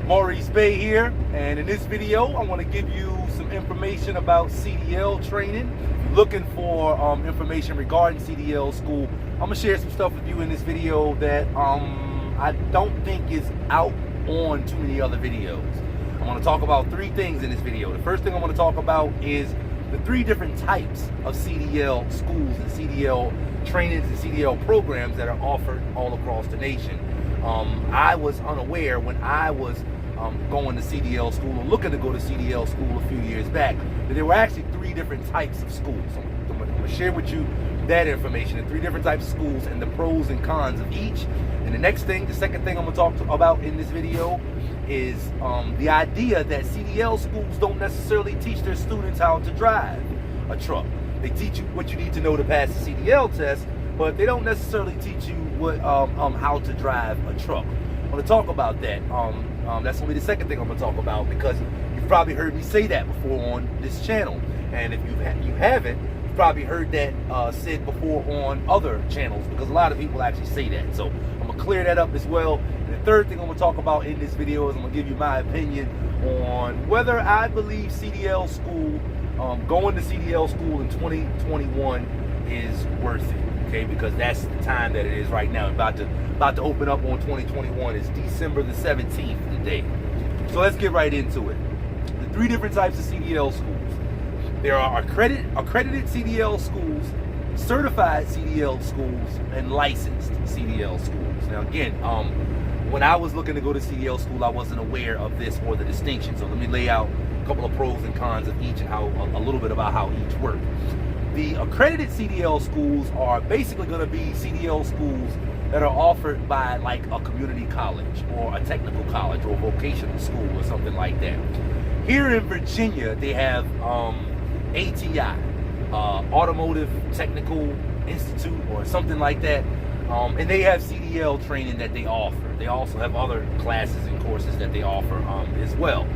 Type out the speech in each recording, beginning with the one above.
Maurice Bay here, and in this video I want to give you some information about CDL training. If you're looking for information regarding CDL school, I'm going to share some stuff with you in this video that I don't think is out on too many other videos. I want to talk about three things in this video. The first thing I want to talk about is the three different types of CDL schools and CDL trainings and CDL programs that are offered all across the nation. I was unaware when I was going to CDL school or looking to go to CDL school a few years back that there were actually three different types of schools. So I'm going to share with you that information, the three different types of schools and the pros and cons of each. And the second thing I'm going to talk about in this video is the idea that CDL schools don't necessarily teach their students how to drive a truck. They teach you what you need to know to pass the CDL test, but they don't necessarily teach you what how to drive a truck. I'm going to talk about that. That's going to be the second thing I'm going to talk about, because you've probably heard me say that before on this channel, and if you haven't, you've probably heard that said before on other channels, because a lot of people actually say that. So I'm going to clear that up as well. And the third thing I'm going to talk about in this video is I'm going to give you my opinion on whether I believe CDL school, going to CDL school in 2021 is worth it. Okay, because that's the time that it is right now. About to open up on 2021. It's December the 17th today. So let's get right into it. The three different types of CDL schools. There are accredited CDL schools, certified CDL schools, and licensed CDL schools. Now again, when I was looking to go to CDL school, I wasn't aware of this or the distinction. So let me lay out a couple of pros and cons of each and how a little bit about how each work. The accredited CDL schools are basically going to be CDL schools that are offered by like a community college or a technical college or a vocational school or something like that. Here in Virginia, they have ATI, Automotive Technical Institute or something like that, and they have CDL training that they offer. They also have other classes and courses that they offer as well.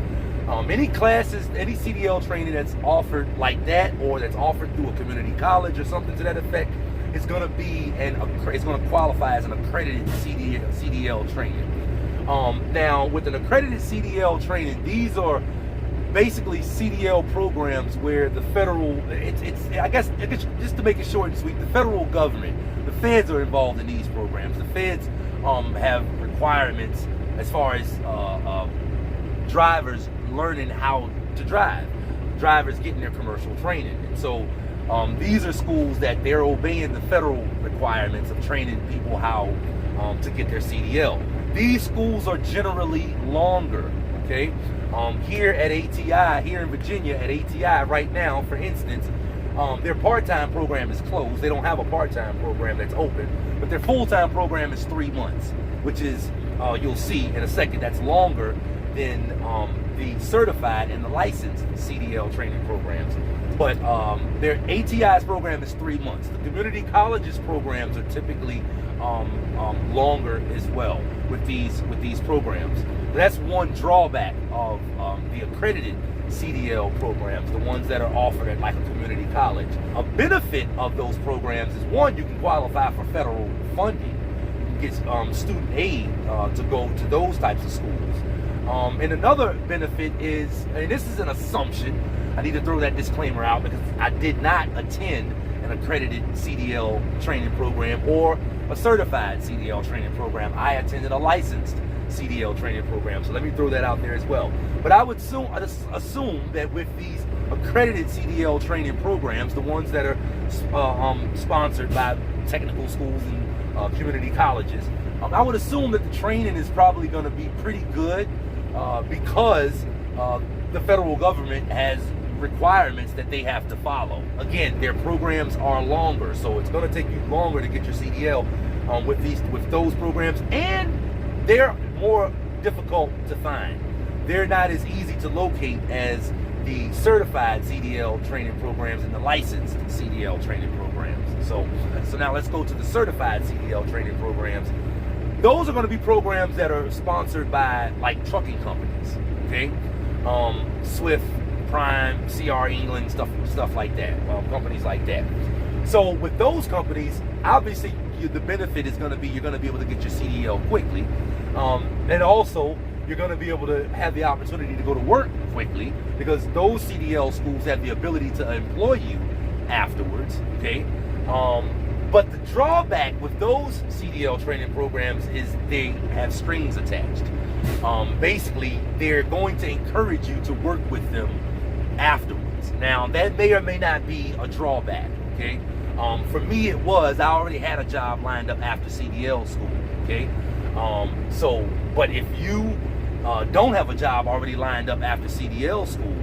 Any classes, any CDL training that's offered like that, or that's offered through a community college or something to that effect, is going to be it's going to qualify as an accredited CDL training. Now, with an accredited CDL training, these are basically CDL programs where the federal, I guess just to make it short and sweet, the federal government, the feds are involved in these programs. The feds have requirements as far as drivers learning how to drive, drivers getting their commercial training. And so these are schools that they're obeying the federal requirements of training people how to get their CDL. These schools are generally longer, okay? Here at ATI, here in Virginia at ATI right now, for instance, their part-time program is closed. They don't have a part-time program that's open, but their full-time program is 3 months, which is, you'll see in a second, that's longer than the certified and the licensed CDL training programs. But their ATI's program is 3 months. The community colleges programs are typically longer as well with these programs. That's one drawback of the accredited CDL programs, the ones that are offered at like a community college. A benefit of those programs is, one, you can qualify for federal funding. You can get student aid to go to those types of schools. And another benefit is, and this is an assumption, I need to throw that disclaimer out because I did not attend an accredited CDL training program or a certified CDL training program. I attended a licensed CDL training program, so let me throw that out there as well. But I would assume that with these accredited CDL training programs, the ones that are sponsored by technical schools and community colleges, I would assume that the training is probably going to be pretty good because the federal government has requirements that they have to follow. Again, their programs are longer, so it's going to take you longer to get your CDL with those programs, and they're more difficult to find. They're not as easy to locate as the certified CDL training programs and the licensed CDL training programs. So now let's go to the certified CDL training programs. Those are going to be programs that are sponsored by like trucking companies, okay? Swift, Prime, CR England, stuff like that, companies like that. So with those companies, obviously the benefit is going to be you're going to be able to get your CDL quickly, and also you're going to be able to have the opportunity to go to work quickly, because those CDL schools have the ability to employ you afterwards, okay? But the drawback with those CDL training programs is they have strings attached. Basically, they're going to encourage you to work with them afterwards. Now, that may or may not be a drawback, okay? For me, it was. I already had a job lined up after CDL school, okay? But if you don't have a job already lined up after CDL school,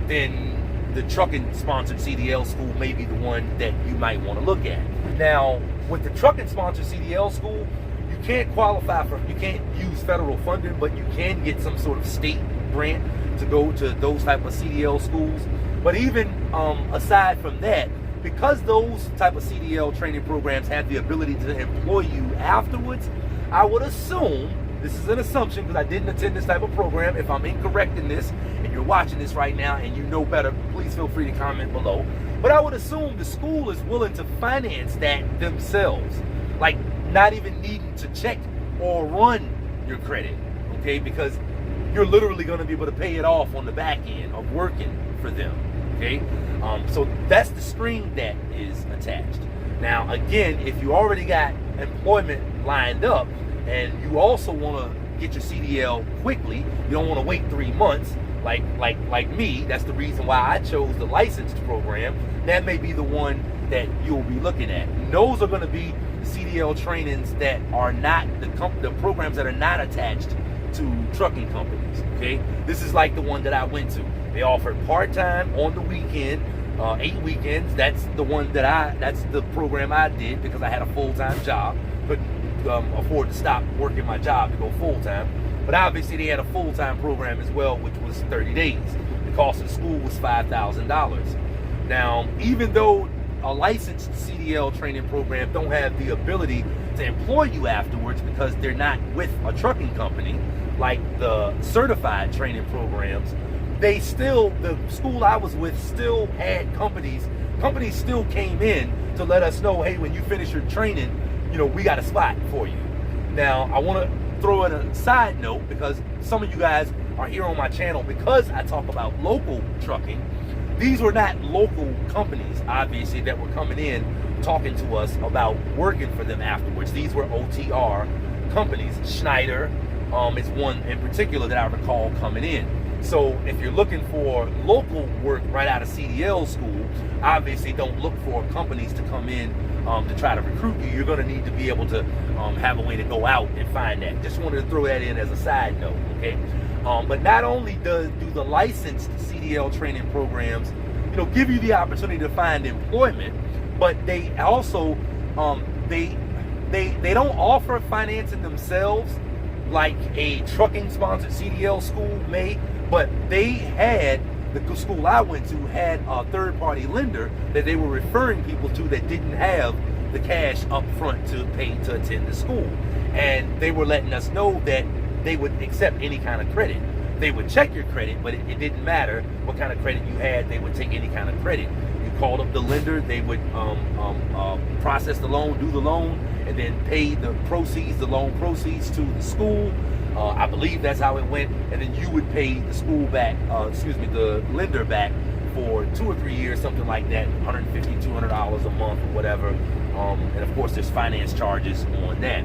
then the trucking sponsored CDL school may be the one that you might want to look at. Now, with the trucking sponsored CDL school, you can't qualify for, you can't use federal funding, but you can get some sort of state grant to go to those type of CDL schools. But even aside from that, because those type of CDL training programs have the ability to employ you afterwards, I would assume, this is an assumption because I didn't attend this type of program. If I'm incorrect in this and you're watching this right now and you know better, please feel free to comment below. But I would assume the school is willing to finance that themselves, like not even needing to check or run your credit, okay? Because you're literally going to be able to pay it off on the back end of working for them, okay? So that's the string that is attached. Now, again, if you already got employment lined up and you also want to get your CDL quickly, you don't want to wait 3 months like me, that's the reason why I chose the licensed program. That may be the one that you'll be looking at. And those are going to be CDL trainings that are not the programs that are not attached to trucking companies, okay? This is like the one that I went to. They offered part-time on the weekend, 8 weekends. That's the one that's the program I did because I had a full-time job. Couldn't afford to stop working my job to go full-time. But obviously they had a full-time program as well, which was 30 days. The cost of the school was $5,000. Now, even though a licensed CDL training program don't have the ability to employ you afterwards because they're not with a trucking company, like the certified training programs, the school I was with still had companies still came in to let us know, hey, when you finish your training, we got a spot for you. Now, I want to throw in a side note, because some of you guys are here on my channel because I talk about local trucking. These were not local companies, obviously, that were coming in talking to us about working for them afterwards. These were OTR companies. Schneider is one in particular that I recall coming in. So if you're looking for local work right out of CDL school, obviously don't look for companies to come in to try to recruit you. You're going to need to be able to have a way to go out and find that. Just wanted to throw that in as a side note, okay? But not only do the licensed CDL training programs, give you the opportunity to find employment, but they also they don't offer financing themselves like a trucking sponsored CDL school may. But they had, the school I went to had a third-party lender that they were referring people to that didn't have the cash up front to pay to attend the school. And they were letting us know that they would accept any kind of credit. They would check your credit, but it didn't matter what kind of credit you had. They would take any kind of credit. You called up the lender, they would process the loan, do the loan, and then pay the loan proceeds to the school. I believe that's how it went, and then you would pay the school back, the lender back for 2 or 3 years, something like that, $150, $200 a month or whatever. And of course, there's finance charges on that.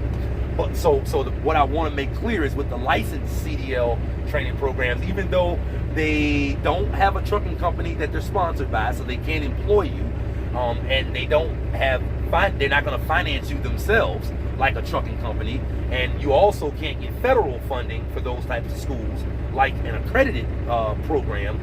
But what I want to make clear is with the licensed CDL training programs, even though they don't have a trucking company that they're sponsored by, so they can't employ you, and they're not going to finance you themselves like a trucking company, and you also can't get federal funding for those types of schools like an accredited program.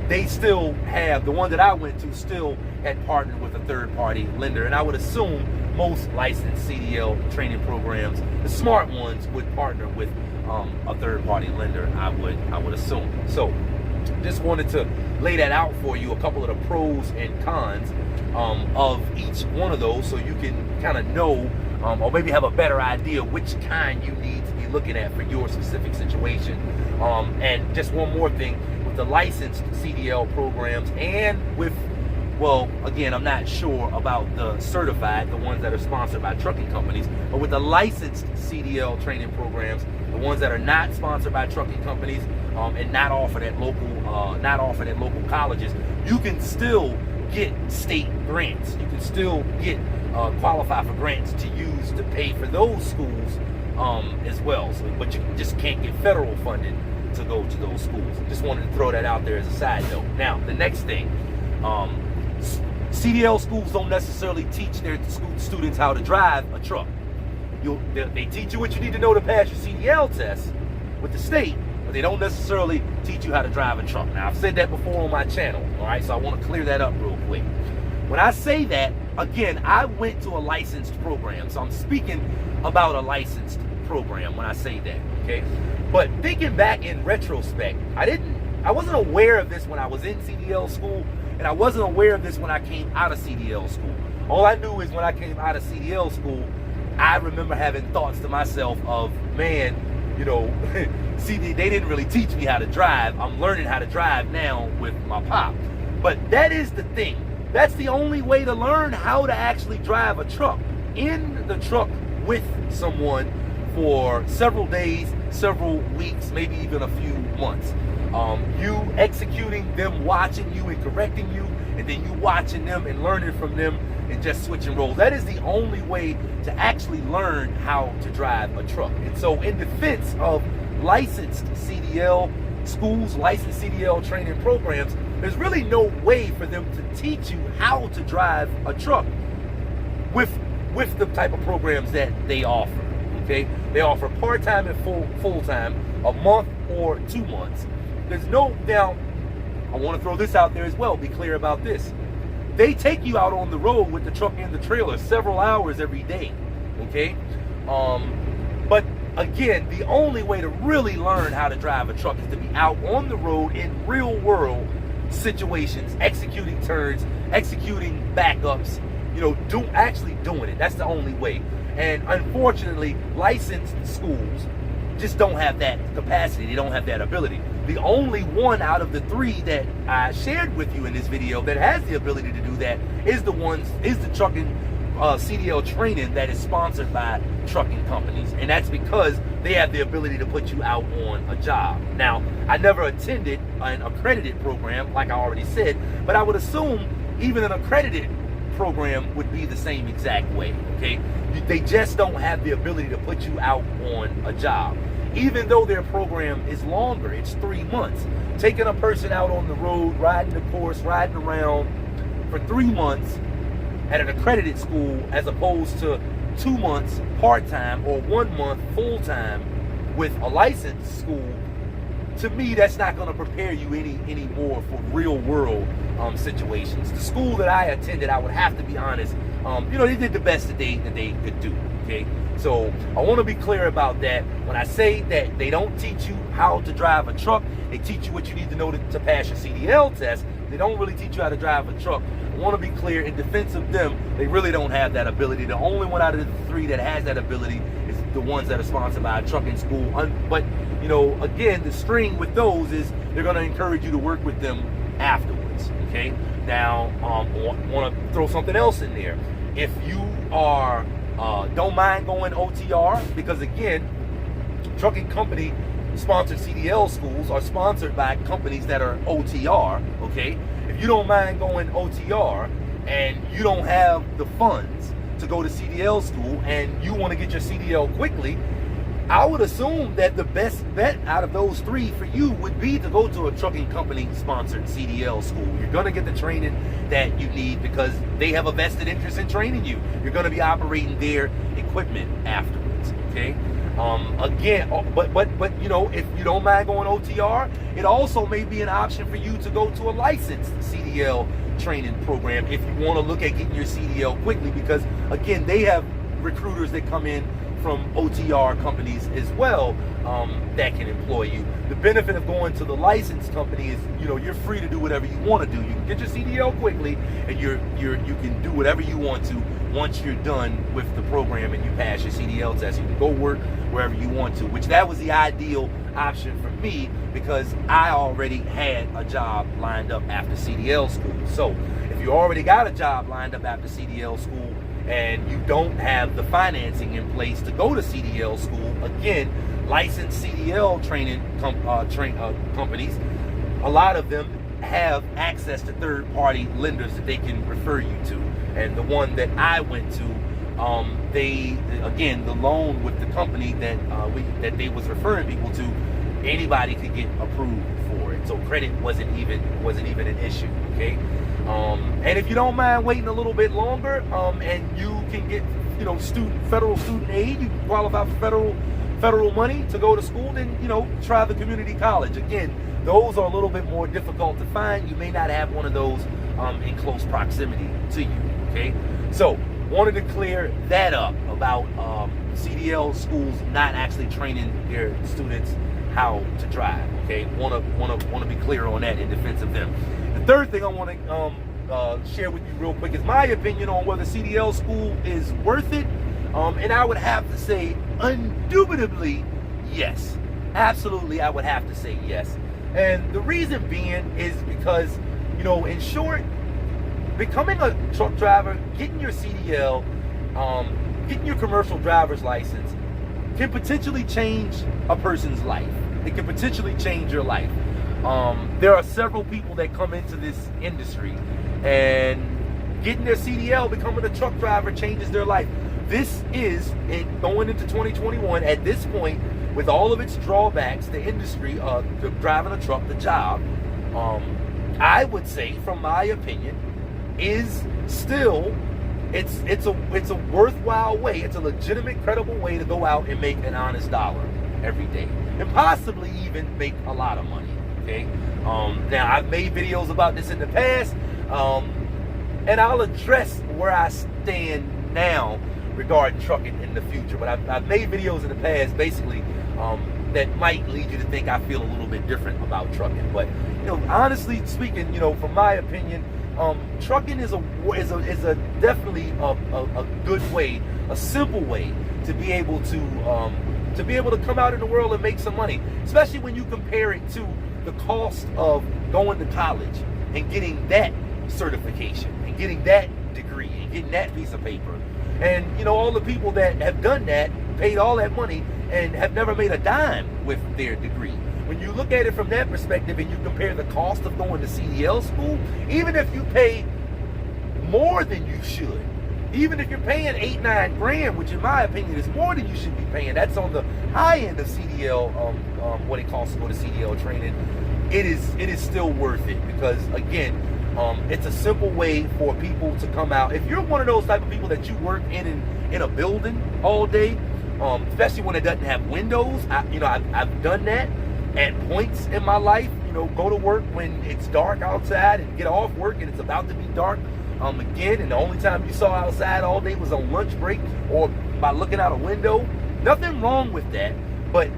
They still have, the one that I went to still had partnered with a third-party lender, and I would assume most licensed CDL training programs, the smart ones, would partner with a third-party lender, I would assume. So just wanted to lay that out for you, a couple of the pros and cons of each one of those, so you can kind of know or maybe have a better idea which kind you need to be looking at for your specific situation. And just one more thing, with the licensed CDL programs and with, well, again, I'm not sure about the certified, the ones that are sponsored by trucking companies, but with the licensed CDL training programs, the ones that are not sponsored by trucking companies, and not offered at local colleges, you can still get state grants. You can still get qualify for grants to use to pay for those schools as well. So, but you just can't get federal funding to go to those schools. Just wanted to throw that out there as a side note. Now, the next thing, CDL schools don't necessarily teach their students how to drive a truck. They teach you what you need to know to pass your CDL test with the state, but they don't necessarily teach you how to drive a truck. Now, I've said that before on my channel, all right? So I want to clear that up real quick. When I say that, again, I went to a licensed program, so I'm speaking about a licensed program when I say that, okay? But thinking back in retrospect, I wasn't aware of this when I was in CDL school, and I wasn't aware of this when I came out of CDL school. All I knew is when I came out of CDL school, I remember having thoughts to myself of, man, you know, see, they didn't really teach me how to drive. I'm learning how to drive now with my pop. But that is the thing. That's the only way to learn how to actually drive a truck. In the truck with someone for several days, several weeks, maybe even a few months. You executing, them watching you and correcting you, and then you watching them and learning from them and just switching roles. That is the only way to actually learn how to drive a truck. And so in defense of licensed CDL schools, licensed CDL training programs, there's really no way for them to teach you how to drive a truck with the type of programs that they offer. Okay, they offer part-time and full-time, a month or 2 months. There's no doubt. I want to throw this out there as well. Be clear about this. They take you out on the road with the truck and the trailer several hours every day. Okay, but again, the only way to really learn how to drive a truck is to be out on the road in real-world situations, executing turns, executing backups. You know, actually doing it. That's the only way. And unfortunately, licensed schools just don't have that capacity. They don't have that ability. The only one out of the 3 that I shared with you in this video that has the ability to do that is the trucking CDL training that is sponsored by trucking companies. And that's because they have the ability to put you out on a job. Now, I never attended an accredited program, like I already said, but I would assume even an accredited program would be the same exact way, okay? They just don't have the ability to put you out on a job. Even though their program is longer, it's 3 months. Taking a person out on the road, riding the course, riding around for 3 months at an accredited school as opposed to 2 months part-time or 1 month full-time with a licensed school, to me, that's not going to prepare you any more for real world situations. The school that I attended, I would have to be honest, you know, they did the best that they could do. Okay, so I want to be clear about that. When I say that they don't teach you how to drive a truck, they teach you what you need to know to pass your CDL test. They don't really teach you how to drive a truck. I want to be clear, in defense of them, they really don't have that ability. The only one out of the 3 that has that ability is the ones that are sponsored by a trucking school. But, you know, again, the string with those is they're going to encourage you to work with them afterwards, okay? Now, want to throw something else in there. If you are, don't mind going OTR, because again, trucking company sponsored CDL schools are sponsored by companies that are OTR, okay? If you don't mind going OTR and you don't have the funds to go to CDL school and you want to get your CDL quickly, I would assume that the best bet out of those 3 for you would be to go to a trucking company sponsored CDL school. You're going to get the training that you need because they have a vested interest in training you. You're going to be operating their equipment afterwards, okay? Again, but you know, if you don't mind going OTR, it also may be an option for you to go to a licensed CDL training program if you want to look at getting your CDL quickly, because again, they have recruiters that come in from OTR companies as well that can employ you. The benefit of going to the licensed company is, you know, you're free to do whatever you want to do. You can get your CDL quickly, and you can do whatever you want to once you're done with the program and you pass your CDL test. You can go work wherever you want to, which that was the ideal option for me because I already had a job lined up after CDL school. So if you already got a job lined up after CDL school and you don't have the financing in place to go to CDL school, again, licensed CDL training companies, a lot of them have access to third-party lenders that they can refer you to. And the one that I went to, the loan with the company that they was referring people to, anybody could get approved for it. So credit wasn't even an issue. Okay, and if you don't mind waiting a little bit longer, and you can get federal student aid, you can qualify for federal money to go to school, then try the community college. Again, those are a little bit more difficult to find. You may not have one of those in close proximity to you. Okay, so wanted to clear that up about CDL schools not actually training their students how to drive. Okay, want to be clear on that in defense of them. The third thing I want to share with you real quick is my opinion on whether CDL school is worth it, and I would have to say indubitably yes. Absolutely, I would have to say yes. And the reason being is because, in short, becoming a truck driver, getting your CDL, getting your commercial driver's license can potentially change a person's life. It can potentially change your life. There are several people that come into this industry, and getting their CDL, becoming a truck driver, changes their life. This is going into 2021 at this point, with all of its drawbacks, the industry, the driving a truck, the job, I would say, from my opinion, is still it's a worthwhile way. It's a legitimate, credible way to go out and make an honest dollar every day, and possibly even make a lot of money. Okay. Now I've made videos about this in the past, and I'll address where I stand now regarding trucking in the future. But I've made videos in the past, basically, that might lead you to think I feel a little bit different about trucking. But honestly speaking, from my opinion, trucking is a definitely a good way, a simple way to be able to come out in the world and make some money, especially when you compare it to the cost of going to college and getting that certification and getting that degree and getting that piece of paper. And all the people that have done that, paid all that money, and have never made a dime with their degree. When you look at it from that perspective and you compare the cost of going to CDL school, even if you pay more than you should, even if you're paying $8-9 grand, which in my opinion is more than you should be paying, that's on the high end of CDL, what it costs to go to CDL training, it is still worth it, because again, it's a simple way for people to come out. If you're one of those type of people that you work in a building all day, especially when it doesn't have windows, I've done that at points in my life. Go to work when it's dark outside and get off work and it's about to be dark again, and the only time you saw outside all day was on lunch break or by looking out a window. Nothing wrong with that, but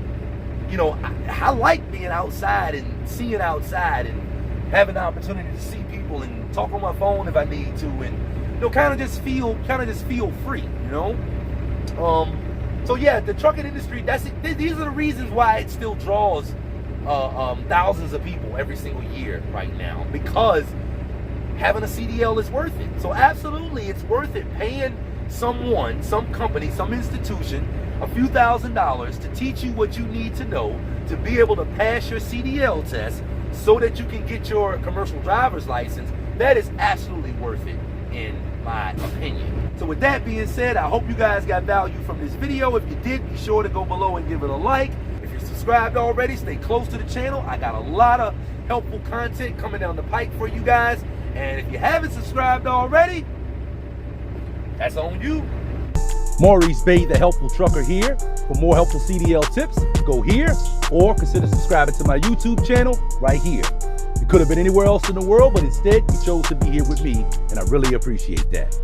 I like being outside and seeing outside and having the opportunity to see people and talk on my phone if I need to, and kind of just feel free. So yeah, the trucking industry, these are the reasons why it still draws thousands of people every single year right now, because having a CDL is worth it. So absolutely, it's worth it paying someone, some company, some institution a few $1,000s to teach you what you need to know to be able to pass your CDL test so that you can get your commercial driver's license. That is absolutely worth it, in my opinion. So with that being said, I hope you guys got value from this video. If you did, be sure to go below and give it a like. If you're subscribed already, stay close to the channel. I got a lot of helpful content coming down the pike for you guys. And if you haven't subscribed already, that's on you. Maurice Bay, the Helpful Trucker here. For more helpful CDL tips, go here, or consider subscribing to my YouTube channel right here. You could have been anywhere else in the world, but instead you chose to be here with me, and I really appreciate that.